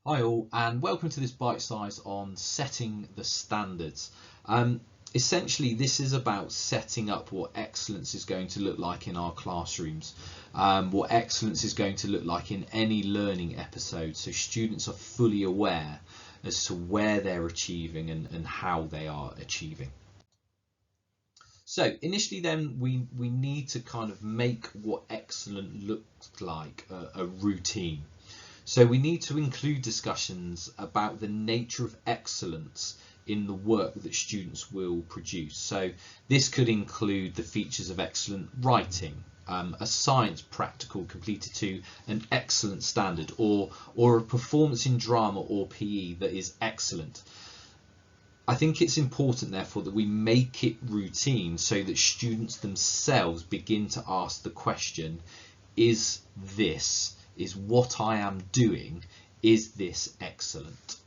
Hi all, and welcome to this bite size on setting the standards. Essentially, this is about setting up what excellence is going to look like in our classrooms, what excellence is going to look like in any learning episode, so students are fully aware as to where they're achieving and how they are achieving. So initially then we need to kind of make what excellent looks like a routine. So we need to include discussions about the nature of excellence in the work that students will produce. So this could include the features of excellent writing, a science practical completed to an excellent standard, or a performance in drama or PE that is excellent. I think it's important, therefore, that we make it routine so that students themselves begin to ask the question, is what I am doing, is this excellent?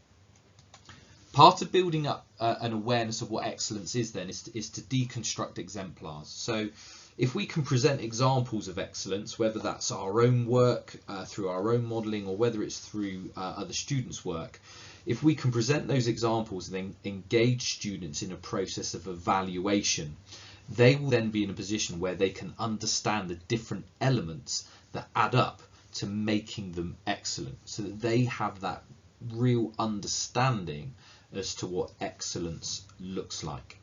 Part of building up an awareness of what excellence is then is to deconstruct exemplars. So if we can present examples of excellence, whether that's our own work through our own modelling, or whether it's through other students' work, if we can present those examples and then engage students in a process of evaluation, they will then be in a position where they can understand the different elements that add up to making them excellent, so that they have that real understanding as to what excellence looks like.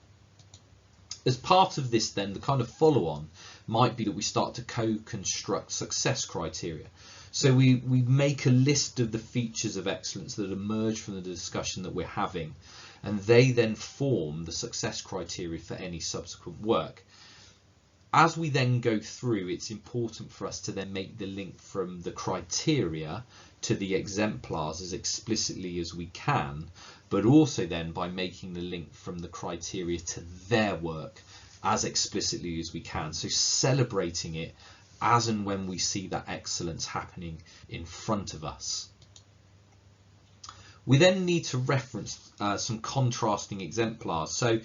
As part of this then, the kind of follow-on might be that we start to co-construct success criteria. So we make a list of the features of excellence that emerge from the discussion that we're having, and they then form the success criteria for any subsequent work. As we then go through, it's important for us to then make the link from the criteria to the exemplars as explicitly as we can, but also then by making the link from the criteria to their work as explicitly as we can. So celebrating it as and when we see that excellence happening in front of us. We then need to reference some contrasting exemplars. So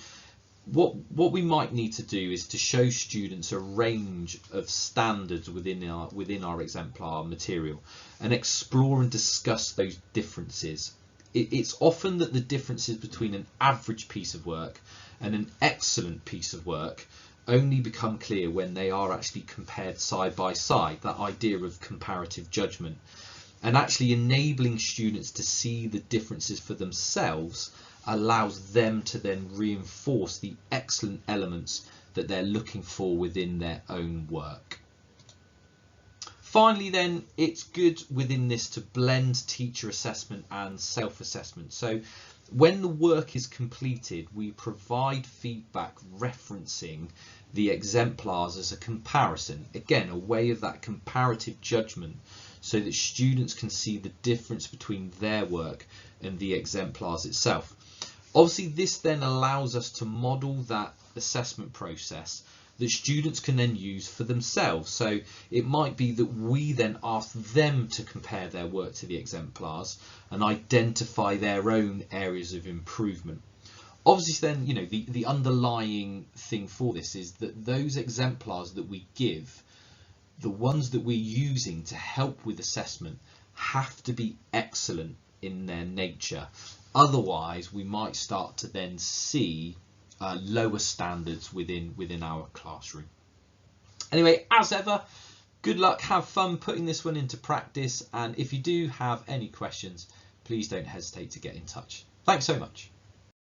what we might need to do is to show students a range of standards within our exemplar material and explore and discuss those differences. It's often that the differences between an average piece of work and an excellent piece of work only become clear when they are actually compared side by side, that idea of comparative judgment, and actually enabling students to see the differences for themselves allows them to then reinforce the excellent elements that they're looking for within their own work. Finally then, it's good within this to blend teacher assessment and self-assessment. So when the work is completed, we provide feedback referencing the exemplars as a comparison. Again, a way of that comparative judgment, so that students can see the difference between their work and the exemplars itself. Obviously, this then allows us to model that assessment process that students can then use for themselves. So it might be that we then ask them to compare their work to the exemplars and identify their own areas of improvement. Obviously then, you know, the underlying thing for this is that those exemplars that we give, the ones that we're using to help with assessment, have to be excellent in their nature. Otherwise, we might start to then see lower standards within our classroom. Anyway, as ever, good luck, have fun putting this one into practice, and if you do have any questions, please don't hesitate to get in touch. Thanks so much.